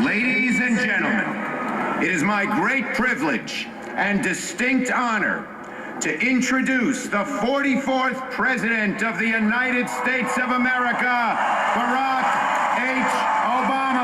Ladies and gentlemen, it is my great privilege and distinct honor to introduce the 44th President of the United States of America, Barack H. Obama.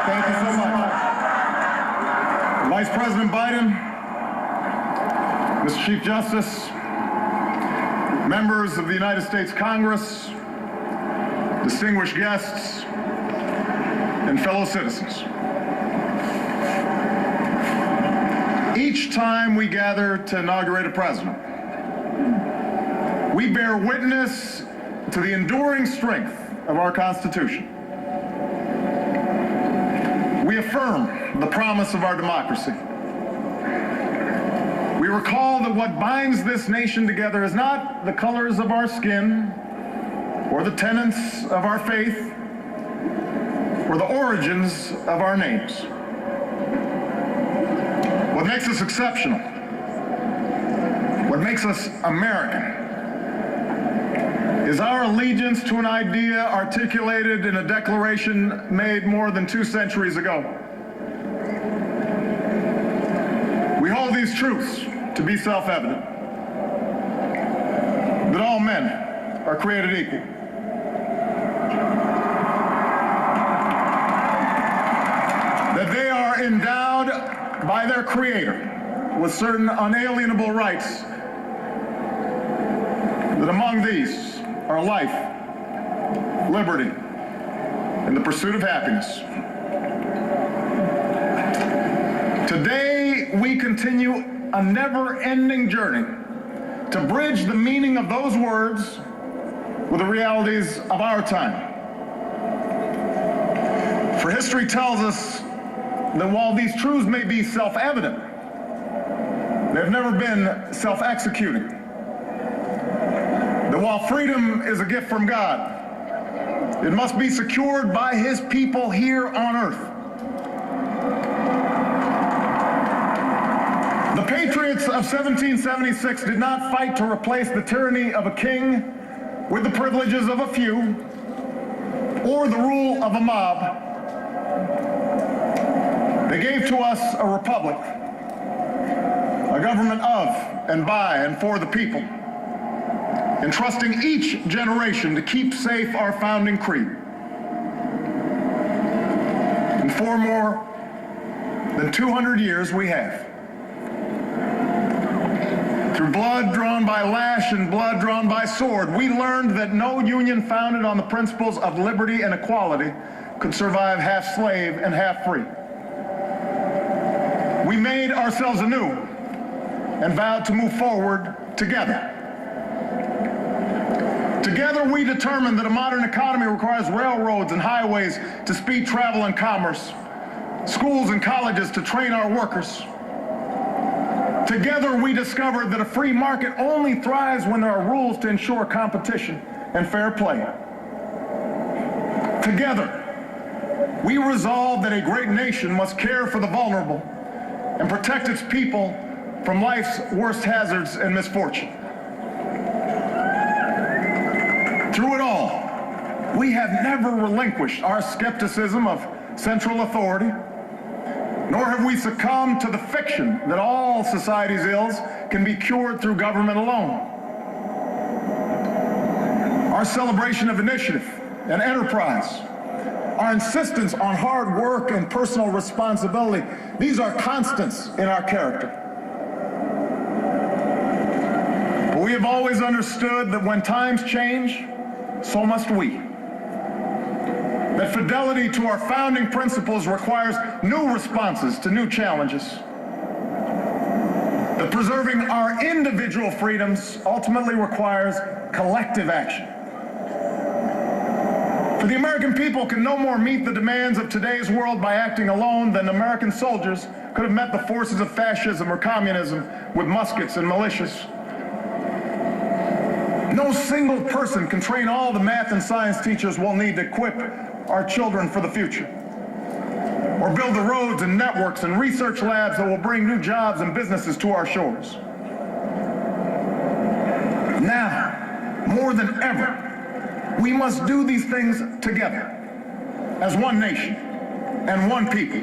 Thank you so much. Vice President Biden, Mr. Chief Justice, members of the United States Congress, distinguished guests, and fellow citizens. Each time we gather to inaugurate a president, we bear witness to the enduring strength of our Constitution. We affirm the promise of our democracy. We recall that what binds this nation together is not the colors of our skin, or the tenets of our faith, or the origins of our names. What makes us exceptional, what makes us American, is our allegiance to an idea articulated in a declaration made more than 2 centuries ago. We hold these truths to be self-evident, that all men are created equal, that they are endowed by their Creator with certain unalienable rights, that among these are life, liberty, and the pursuit of happiness. Today, we continue a never-ending journey to bridge the meaning of those words with the realities of our time. For history tells us that while these truths may be self-evident, they've never been self-executing. That while freedom is a gift from God, it must be secured by His people here on earth. The patriots of 1776 did not fight to replace the tyranny of a king with the privileges of a few or the rule of a mob. They gave to us a republic, a government of and by and for the people, entrusting each generation to keep safe our founding creed. And for more than 200 years we have. Through blood drawn by lash and blood drawn by sword, we learned that no union founded on the principles of liberty and equality could survive half slave and half free. We made ourselves anew and vowed to move forward together. Together, we determined that a modern economy requires railroads and highways to speed travel and commerce, schools and colleges to train our workers. Together, we discovered that a free market only thrives when there are rules to ensure competition and fair play. Together, we resolved that a great nation must care for the vulnerable and protect its people from life's worst hazards and misfortune. Through it all, we have never relinquished our skepticism of central authority, nor have we succumbed to the fiction that all society's ills can be cured through government alone. Our celebration of initiative and enterprise, our insistence on hard work and personal responsibility, these are constants in our character. But we have always understood that when times change, so must we. That fidelity to our founding principles requires new responses to new challenges. Preserving our individual freedoms ultimately requires collective action. For the American people can no more meet the demands of today's world by acting alone than American soldiers could have met the forces of fascism or communism with muskets and militias. No single person can train all the math and science teachers we'll need to equip our children for the future, or build the roads and networks and research labs that will bring new jobs and businesses to our shores. Now, more than ever, we must do these things together, as one nation and one people.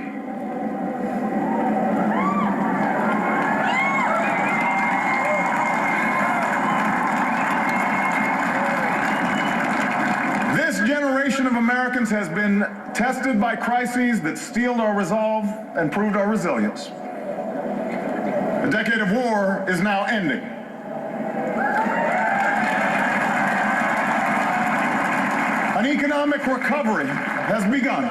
This generation of Americans has been tested by crises that steeled our resolve and proved our resilience. The decade of war is now ending. An economic recovery has begun.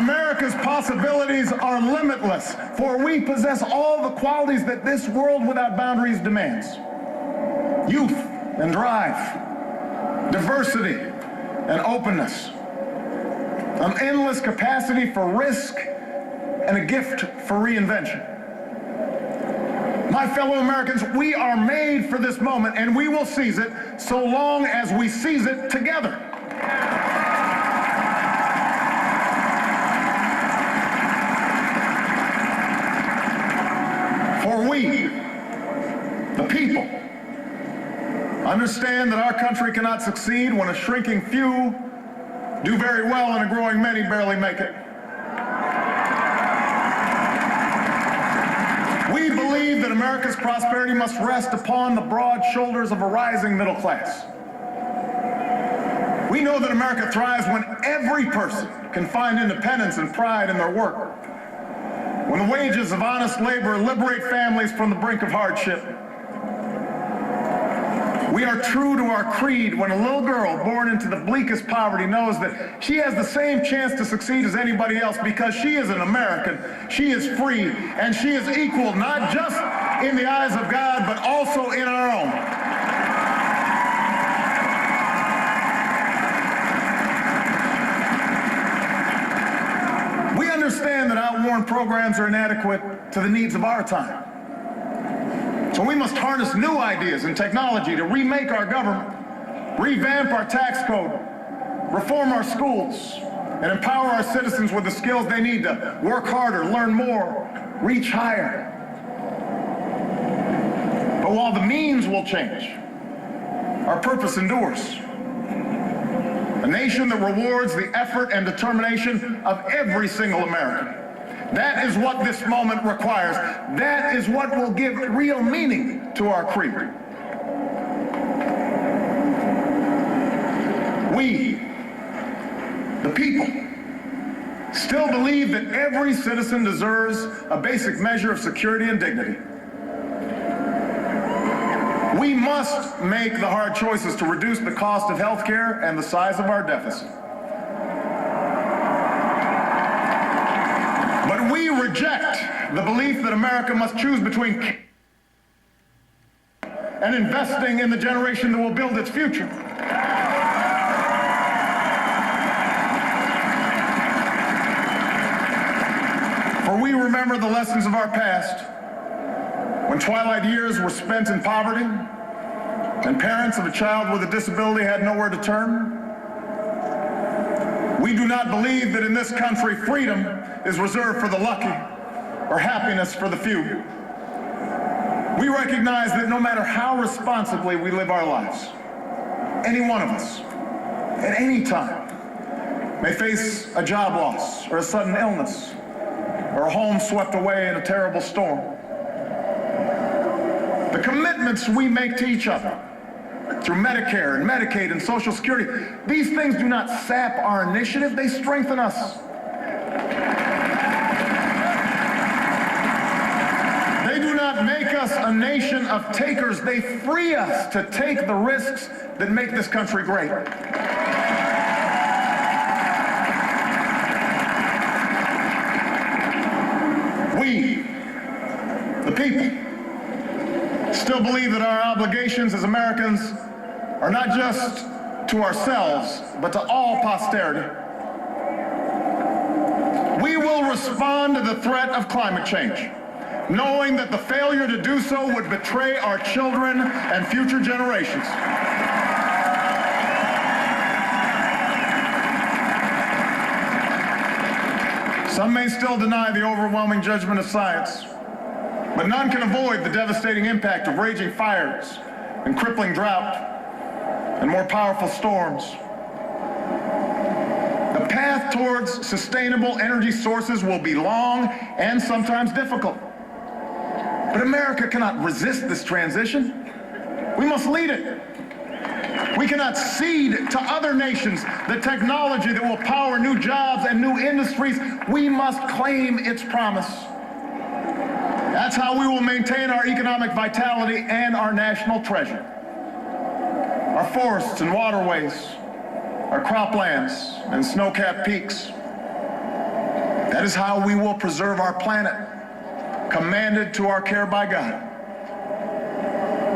America's possibilities are limitless, for we possess all the qualities that this world without boundaries demands. Youth and drive, diversity and openness, an endless capacity for risk, and a gift for reinvention. My fellow Americans, we are made for this moment, and we will seize it so long as we seize it together. For we, the people, understand that our country cannot succeed when a shrinking few do very well and a growing many barely make it. We believe that America's prosperity must rest upon the broad shoulders of a rising middle class. We know that America thrives when every person can find independence and pride in their work, when the wages of honest labor liberate families from the brink of hardship. We are true to our creed when a little girl born into the bleakest poverty knows that she has the same chance to succeed as anybody else because she is an American, she is free, and she is equal not just in the eyes of God, but also in our own. We understand that outworn programs are inadequate to the needs of our time. So we must harness new ideas and technology to remake our government, revamp our tax code, reform our schools, and empower our citizens with the skills they need to work harder, learn more, reach higher. But while the means will change, our purpose endures. A nation that rewards the effort and determination of every single American. That is what this moment requires. That is what will give real meaning to our creed. We, the people, still believe that every citizen deserves a basic measure of security and dignity. We must make the hard choices to reduce the cost of health care and the size of our deficit. But we reject the belief that America must choose between and investing in the generation that will build its future. For we remember the lessons of our past, when twilight years were spent in poverty and parents of a child with a disability had nowhere to turn. We do not believe that in this country freedom is reserved for the lucky or happiness for the few. We recognize that no matter how responsibly we live our lives, any one of us, at any time, may face a job loss or a sudden illness or a home swept away in a terrible storm. The commitments we make to each other through Medicare and Medicaid and Social Security, these things do not sap our initiative, they strengthen us. They do not make us a nation of takers, they free us to take the risks that make this country great. We, The people still believe that our obligations as Americans are not just to ourselves, but to all posterity. We will respond to the threat of climate change, knowing that the failure to do so would betray our children and future generations. Some may still deny the overwhelming judgment of science, but none can avoid the devastating impact of raging fires and crippling drought and more powerful storms. The path towards sustainable energy sources will be long and sometimes difficult. But America cannot resist this transition. We must lead it. We cannot cede to other nations the technology that will power new jobs and new industries. We must claim its promise. That's how we will maintain our economic vitality and our national treasure. Our forests and waterways, our croplands and snow-capped peaks. That is how we will preserve our planet, commanded to our care by God.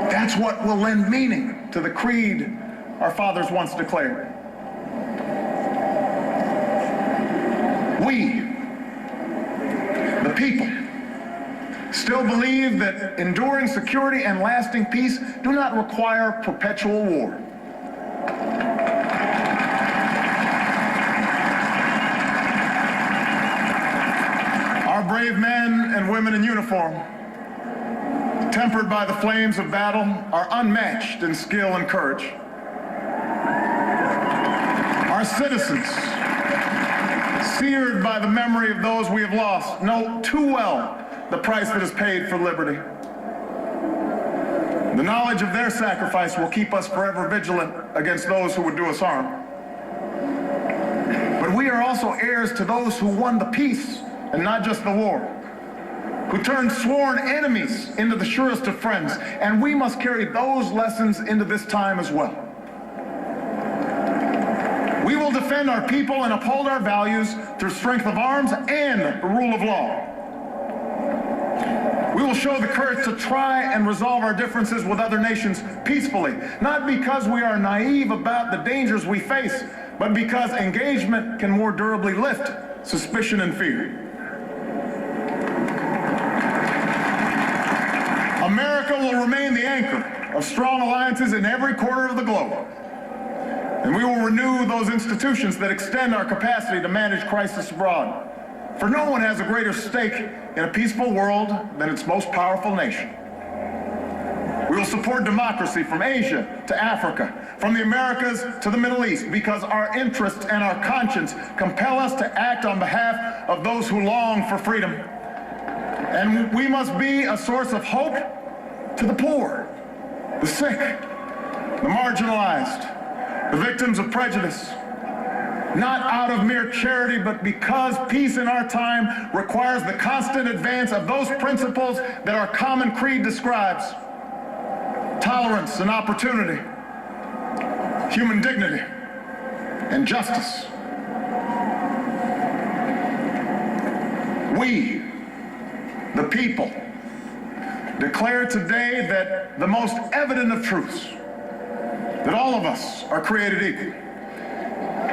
That's what will lend meaning to the creed our fathers once declared. We, the people, still believe that enduring security and lasting peace do not require perpetual war. Our brave men and women in uniform, tempered by the flames of battle, are unmatched in skill and courage. Our citizens, seared by the memory of those we have lost, know too well the price that is paid for liberty. The knowledge of their sacrifice will keep us forever vigilant against those who would do us harm. But we are also heirs to those who won the peace and not just the war, who turned sworn enemies into the surest of friends, and we must carry those lessons into this time as well. We will defend our people and uphold our values through strength of arms and the rule of law. We will show the courage to try and resolve our differences with other nations peacefully, not because we are naive about the dangers we face, but because engagement can more durably lift suspicion and fear. America will remain the anchor of strong alliances in every corner of the globe. And we will renew those institutions that extend our capacity to manage crisis abroad. For no one has a greater stake in a peaceful world than its most powerful nation. We will support democracy from Asia to Africa, from the Americas to the Middle East, because our interests and our conscience compel us to act on behalf of those who long for freedom. And we must be a source of hope to the poor, the sick, the marginalized, the victims of prejudice, not out of mere charity, but because peace in our time requires the constant advance of those principles that our common creed describes: tolerance and opportunity, human dignity, and justice. We, the people, declare today that the most evident of truths, that all of us are created equal,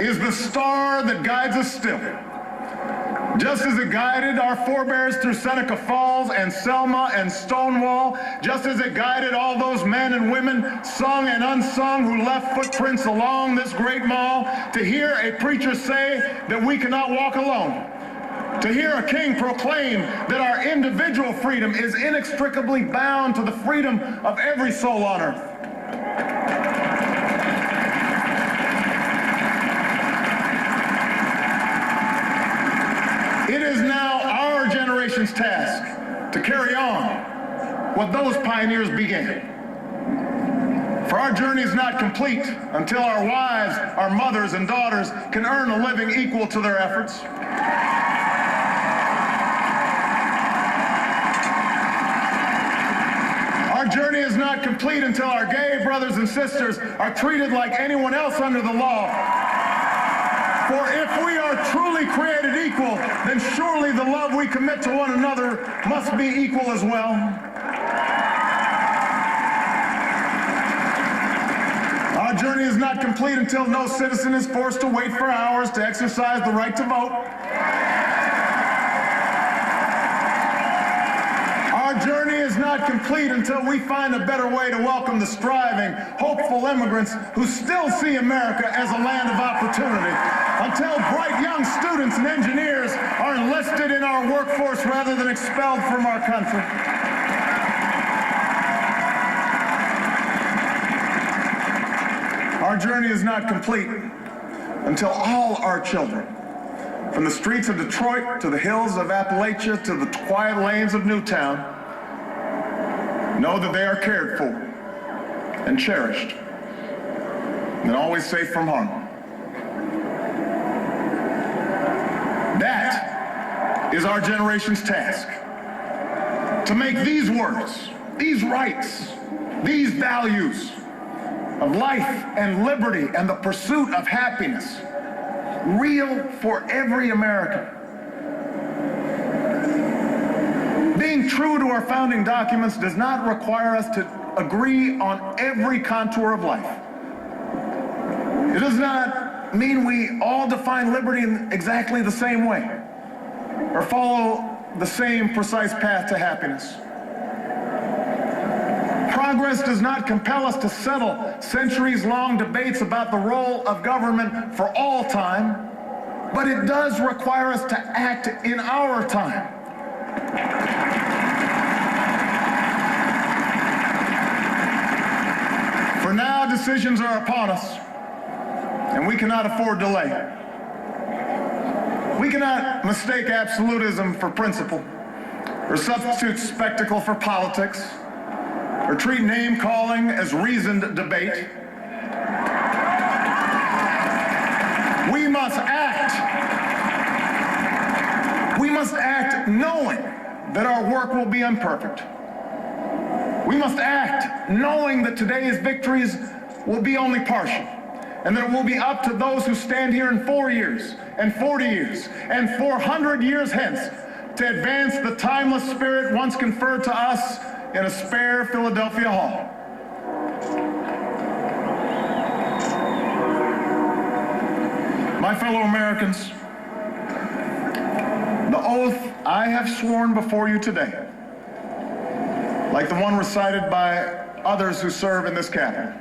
is the star that guides us still. Just as it guided our forebears through Seneca Falls and Selma and Stonewall, just as it guided all those men and women, sung and unsung, who left footprints along this great mall, to hear a preacher say that we cannot walk alone, to hear a king proclaim that our individual freedom is inextricably bound to the freedom of every soul on earth. It is now our generation's task to carry on what those pioneers began. For our journey is not complete until our wives, our mothers, and daughters can earn a living equal to their efforts. Our journey is not complete until our gay brothers and sisters are treated like anyone else under the law. For if we are truly created equal, then surely the love we commit to one another must be equal as well. Our journey is not complete until no citizen is forced to wait for hours to exercise the right to vote. Our journey is not complete until we find a better way to welcome the striving, hopeful immigrants who still see America as a land of opportunity, until bright young students and engineers are enlisted in our workforce rather than expelled from our country. Our journey is not complete until all our children, from the streets of Detroit to the hills of Appalachia to the quiet lanes of Newtown, know that they are cared for and cherished and always safe from harm. That is our generation's task, to make these words, these rights, these values of life and liberty and the pursuit of happiness real for every American. Being true to our founding documents does not require us to agree on every contour of life. It does not mean we all define liberty in exactly the same way or follow the same precise path to happiness. Progress does not compel us to settle centuries-long debates about the role of government for all time, but it does require us to act in our time. For now, decisions are upon us, and we cannot afford delay. We cannot mistake absolutism for principle, or substitute spectacle for politics, or treat name-calling as reasoned debate. We must act. We must act knowing that our work will be imperfect. We must act knowing that today's victories will be only partial, and that it will be up to those who stand here in 4 years, and 40 years, and 400 years hence to advance the timeless spirit once conferred to us in a spare Philadelphia hall. My fellow Americans, the oath I have sworn before you today, like the one recited by others who serve in this Capitol,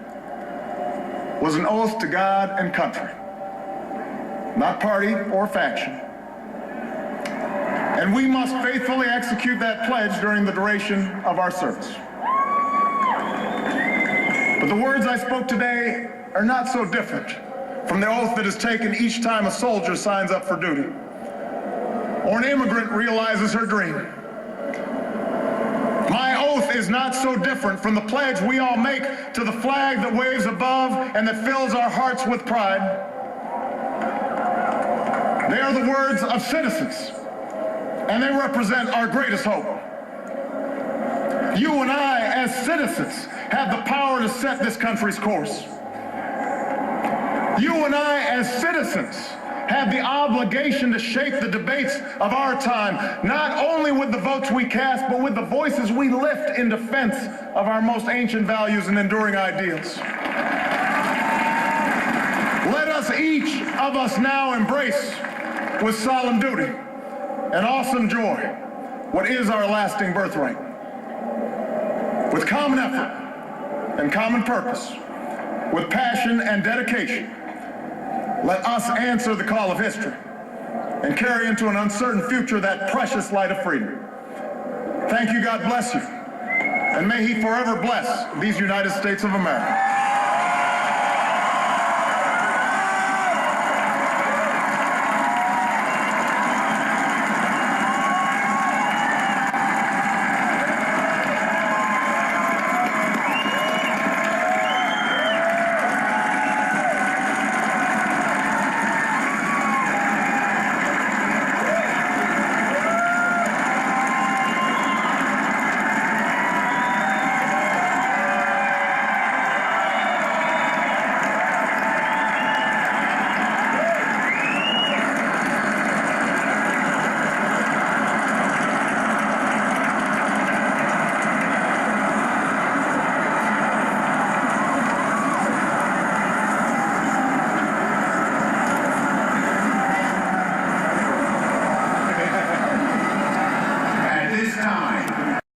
was an oath to God and country, not party or faction. And we must faithfully execute that pledge during the duration of our service. But the words I spoke today are not so different from the oath that is taken each time a soldier signs up for duty, or an immigrant realizes her dream. My oath is not so different from the pledge we all make to the flag that waves above and that fills our hearts with pride. They are the words of citizens, and they represent our greatest hope. You and I, as citizens, have the power to set this country's course. You and I, as citizens, have the obligation to shape the debates of our time, not only with the votes we cast, but with the voices we lift in defense of our most ancient values and enduring ideals. Let us, each of us, now embrace with solemn duty and awesome joy what is our lasting birthright. With common effort and common purpose, with passion and dedication, let us answer the call of history and carry into an uncertain future that precious light of freedom. Thank you, God bless you, and may He forever bless these United States of America.